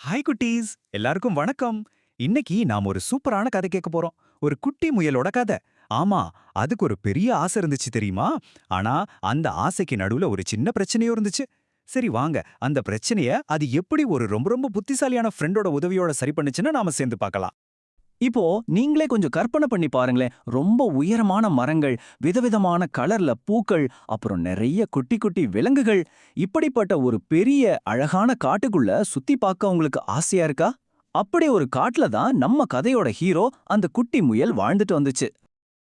Hi குட்டீஸ், எல்லாருக்கும் வணக்கம். இன்னைக்கு நாம ஒரு சூப்பரான கதை கேட்க போறோம். ஒரு குட்டி முயலோட கதை. ஆமா, அதுக்கு ஒரு பெரிய ஆசை இருந்துச்சு தெரியுமா? ஆனா அந்த ஆசைக்கு நடுவுல ஒரு சின்ன பிரச்சனையும் இருந்துச்சு. சரி வாங்க, அந்த பிரச்சனைய அது எப்படி ஒரு ரொம்ப ரொம்ப புத்திசாலியான ஃப்ரெண்டோட உதவியோட சரி பண்ணுச்சுன்னு நாம சேர்ந்து பார்க்கலாம். இப்போ நீங்களே கொஞ்சம் கற்பனை பண்ணி பாருங்களேன். ரொம்ப உயரமான மரங்கள், விதவிதமான கலர்ல பூக்கள், அப்புறம் நிறைய குட்டி குட்டி விலங்குகள். இப்படிப்பட்ட ஒரு பெரிய அழகான காட்டுக்குள்ள சுத்தி பார்க்க உங்களுக்கு ஆசையா இருக்கா? அப்படி ஒரு காட்டுல தான் நம்ம கதையோட ஹீரோ அந்த குட்டி முயல் வாழ்ந்துட்டு வந்துச்சு.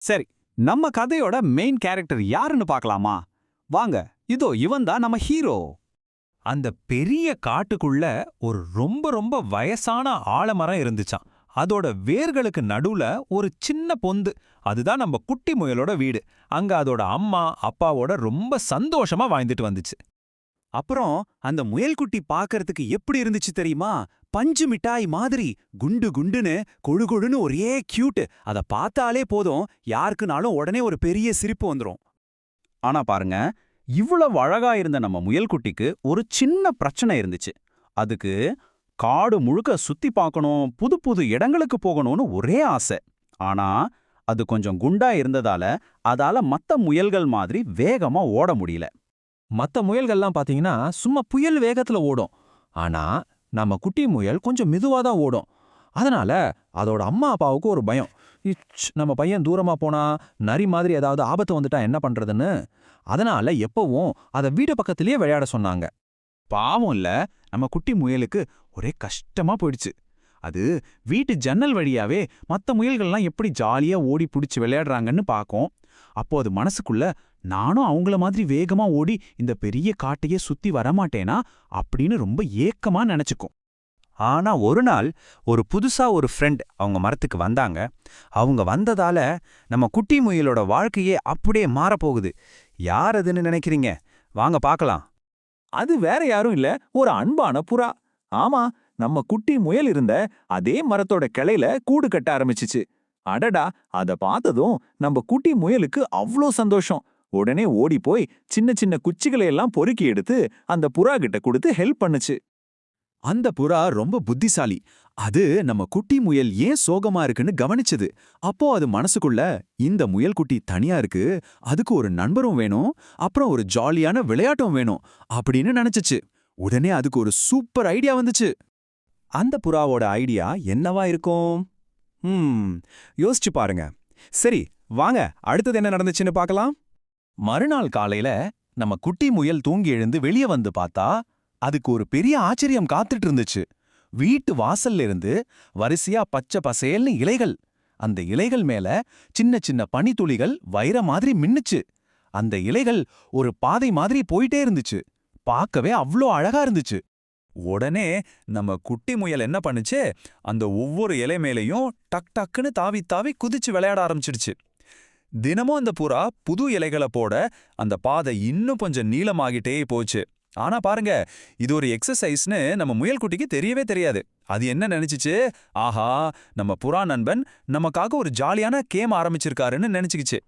சரி, நம்ம கதையோட மெயின் கேரக்டர் யாருன்னு பார்க்கலாமா? வாங்க, இதோ இவன் தான் நம்ம ஹீரோ. அந்த பெரிய காட்டுக்குள்ள ஒரு ரொம்ப ரொம்ப வயசான ஆலமரம் இருந்துச்சாம். அதோட வேர்களுக்கு நடுவுல ஒரு சின்ன பொந்து. அதுதான் நம்ம குட்டி முயலோட வீடு. அங்க அதோட அம்மா அப்பாவோட ரொம்ப சந்தோஷமா வாழ்ந்துட்டு வந்துச்சு. அப்புறம் அந்த முயல்குட்டி பார்க்கறதுக்கு எப்படி இருந்துச்சு தெரியுமா? பஞ்சு மிட்டாய் மாதிரி குண்டு குண்டுன்னு கொழு கொழுன்னு ஒரே கியூட். அத பார்த்தாலே போதும், யாருக்குனாலும் உடனே ஒரு பெரிய சிரிப்பு வந்துரும். ஆனா பாருங்க, இவ்வளவு அழகா இருந்த நம்ம முயல்குட்டிக்கு ஒரு சின்ன பிரச்சனை இருந்துச்சு. அதுக்கு காடு முழுக்க சுத்தி பார்க்கணும், புது புது இடங்களுக்கு போகணும்னு ஒரே ஆசை. ஆனா அது கொஞ்சம் குண்டா இருந்ததால அதால மத்த முயல்கள் மாதிரி வேகமா ஓட முடியல. மத்த முயல்கள்லாம் பாத்தீங்கன்னா சும்மா புயல் வேகத்துல ஓடும். ஆனா நம்ம குட்டி முயல் கொஞ்சம் மெதுவா தான் ஓடும். அதனால அதோட அம்மா அப்பாவுக்கு ஒரு பயம். நம்ம பையன் தூரமா போனா நரி மாதிரி ஏதாவது ஆபத்து வந்துட்டா என்ன பண்றதுன்னு. அதனால எப்பவும் அத வீட்டு பக்கத்திலேயே விளையாட சொன்னாங்க. பாவம் இல்ல, நம்ம குட்டி முயலுக்கு ஒரே கஷ்டமா போயிடுச்சு. அது வீட்டு ஜன்னல் வழியாவே மத்த முயல்கள்லாம் எப்படி ஜாலியா ஓடி பிடிச்சு விளையாடுறாங்கன்னு பார்க்கும். அப்போ அது மனசுக்குள்ள, நானும் அவங்கள மாதிரி வேகமா ஓடி இந்த பெரிய காட்டையே சுத்தி வரமாட்டேனா அப்படின்னு ரொம்ப ஏக்கமா நினைச்சுக்கும். ஆனா ஒரு நாள் ஒரு புதுசா ஒரு ஃப்ரெண்ட் அவங்க மரத்துக்கு வந்தாங்க. அவங்க வந்ததால நம்ம குட்டி முயலோட வாழ்க்கையே அப்படியே மாறப்போகுது. யார் அதுன்னு நினைக்கிறீங்க? வாங்க பார்க்கலாம். அது வேற யாரும் இல்ல, ஒரு அன்பான புறா. ஆமா, நம்ம குட்டி முயல் இருந்த அதே மரத்தோட கிளையில கூடு கட்ட ஆரம்பிச்சுச்சு. அடடா, அத பார்த்ததும் நம்ம குட்டி முயலுக்கு அவ்ளோ சந்தோஷம். உடனே ஓடி போய் சின்ன சின்ன குச்சிகளை எல்லாம் பொறுக்கி எடுத்து அந்த புறா கிட்ட கொடுத்து ஹெல்ப் பண்ணுச்சு. அந்த புறா ரொம்ப புத்திசாலி. அது நம்ம குட்டி முயல் ஏன் சோகமா இருக்குன்னு கவனிச்சது. அப்போ அது மனசுக்குள்ள, இந்த முயல் குட்டி தனியா இருக்கு, அதுக்கு ஒரு நண்பரும் வேணும், அப்புறம் ஒரு ஜாலியான விளையாட்டும் வேணும் அப்படின்னு நினைச்சுச்சு. உடனே அதுக்கு ஒரு சூப்பர் ஐடியா வந்துச்சு. அந்த புறாவோட ஐடியா என்னவா இருக்கும்? யோசிச்சு பாருங்க. சரி வாங்க, அடுத்தது என்ன நடந்துச்சுன்னு பார்க்கலாம். மறுநாள் காலையில நம்ம குட்டி முயல் தூங்கி எழுந்து வெளியே வந்து பார்த்தா அதுக்கு ஒரு பெரிய ஆச்சரியம் காத்துட்டு இருந்துச்சு. வீட்டு வாசல்ல இருந்து வரிசையா பச்சை பசேல்னு இலைகள். அந்த இலைகள் மேல சின்ன சின்ன பனித்துளிகள் வைர மாதிரி மின்னுச்சு. அந்த இலைகள் ஒரு பாதை மாதிரி போயிட்டே இருந்துச்சு. பார்க்கவே அவ்ளோ அழகா இருந்துச்சு. உடனே நம்ம குட்டி முயல் என்ன பண்ணுச்சு? அந்த ஒவ்வொரு இலை மேலையும் டக் டக்குன்னு தாவி தாவி குதிச்சு விளையாட ஆரம்பிச்சிடுச்சு. தினமும் அந்த புறா புது இலைகளை போட அந்த பாதை இன்னும் கொஞ்சம் நீளமாகிட்டே போச்சு. ஆனா பாருங்க, இது ஒரு எக்ஸசைஸ்னு நம்ம முயல்குட்டிக்கு தெரியவே தெரியாது. அது என்ன நினைச்சுச்சு? ஆஹா, நம்ம புறா நண்பன் நமக்காக ஒரு ஜாலியான கேம் ஆரம்பிச்சிருக்காருன்னு நினைச்சுக்கிச்சு.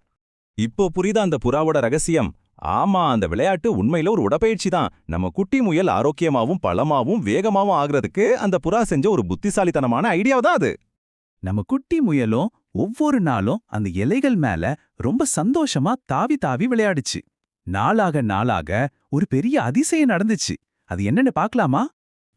இப்போ புரியுதா அந்த புறாவோட ரகசியம்? ஆமா, அந்த விளையாட்டு உண்மையில ஒரு உடற்பயிற்சி தான். நம்ம குட்டி முயல் ஆரோக்கியமாவும் பலமாவும் வேகமாவும் ஆகுறதுக்கு அந்த புறா செஞ்ச ஒரு புத்திசாலித்தனமான ஐடியாதான் அது. நம்ம குட்டி முயலும் ஒவ்வொரு நாளும் அந்த இலைகள் மேல ரொம்ப சந்தோஷமா தாவி தாவி விளையாடுச்சு. நாளாக நாளாக ஒரு பெரிய அதிசயம் நடந்துச்சு. அது என்னன்னு பார்க்கலாமா?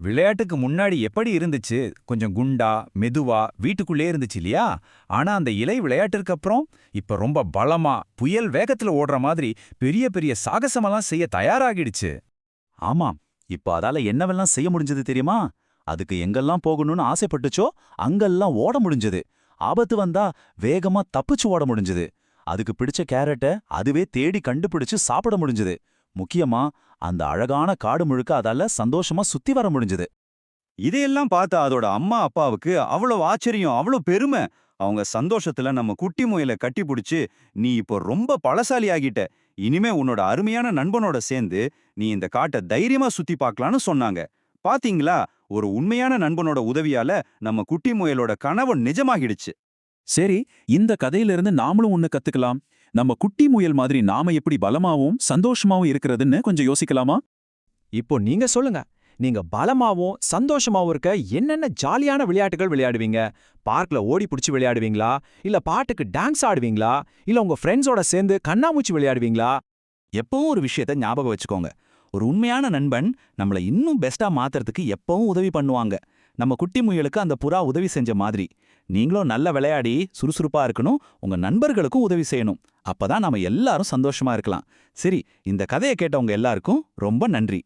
விளையாட்டுக்கு முன்னாடி எப்படி இருந்துச்சு? கொஞ்சம் குண்டா மெதுவா வீட்டுக்குள்ளே இருந்துச்சு இல்லையா? ஆனா அந்த இலை விளையாட்டுக்கு அப்புறம் இப்ப ரொம்ப பலமா புயல் வேகத்துல ஓடுற மாதிரி பெரிய பெரிய சாகசமெல்லாம் செய்ய தயாராகிடுச்சு. ஆமாம், இப்போ அதால என்னவெல்லாம் செய்ய முடிஞ்சது தெரியுமா? அதுக்கு எங்கெல்லாம் போகணும்னு ஆசைப்பட்டுச்சோ அங்கெல்லாம் ஓட முடிஞ்சது. ஆபத்து வந்தா வேகமா தப்பிச்சு ஓட முடிஞ்சது. அதுக்கு பிடிச்ச கேரட்டை அதுவே தேடி கண்டுபிடிச்சு சாப்பிட முடிஞ்சது. முக்கியமா அந்த அழகான காடு முழுக்க அதால சந்தோஷமா சுத்தி வர முடிஞ்சது. இதையெல்லாம் பார்த்த அதோட அம்மா அப்பாவுக்கு அவ்வளவு ஆச்சரியம், அவ்வளவு பெருமை. அவங்க சந்தோஷத்துல நம்ம குட்டி முயலை கட்டி பிடிச்சு, நீ இப்போ ரொம்ப பலசாலி ஆகிட்ட, இனிமே உன்னோட அருமையான நண்பனோட சேர்ந்து நீ இந்த காட்டை தைரியமா சுத்தி பார்க்கலான்னு சொன்னாங்க. பாத்தீங்களா, ஒரு உண்மையான நண்பனோட உதவியால நம்ம குட்டி முயலோட கனவு நிஜமாகிடுச்சு. சரி, இந்த கதையிலிருந்து நாமளும் ஒண்ணு கத்துக்கலாம். நம்ம குட்டி முயல் மாதிரி நாம எப்படி பலமாவும் சந்தோஷமாவும் இருக்கிறதுன்னு கொஞ்சம் யோசிக்கலாமா? இப்போ நீங்க சொல்லுங்க, நீங்க பலமாவும் சந்தோஷமாவும் இருக்க என்னென்ன ஜாலியான விளையாட்டுகள் விளையாடுவீங்க? பார்க்ல ஓடி புடிச்சு விளையாடுவீங்களா? இல்ல பாட்டுக்கு டான்ஸ் ஆடுவீங்களா? இல்ல உங்க ஃப்ரெண்ட்ஸோட சேர்ந்து கண்ணாமூச்சி விளையாடுவீங்களா? எப்பவும் ஒரு விஷயத்த ஞாபகம் வச்சுக்கோங்க. ஒரு உண்மையான நண்பன் நம்மள இன்னும் பெஸ்டா மாத்துறதுக்கு எப்பவும் உதவி பண்ணுவாங்க. நம்ம குட்டி முயலுக்கு அந்த புறா உதவி செஞ்ச மாதிரி நீங்களும் நல்ல விளையாடி சுறுசுறுப்பா இருக்கணும். உங்க நண்பர்களுக்கும் உதவி செய்யணும். அப்பதான் நாம எல்லாரும் சந்தோஷமா இருக்கலாம். சரி, இந்த கதையை கேட்டவங்க எல்லாருக்கும் ரொம்ப நன்றி.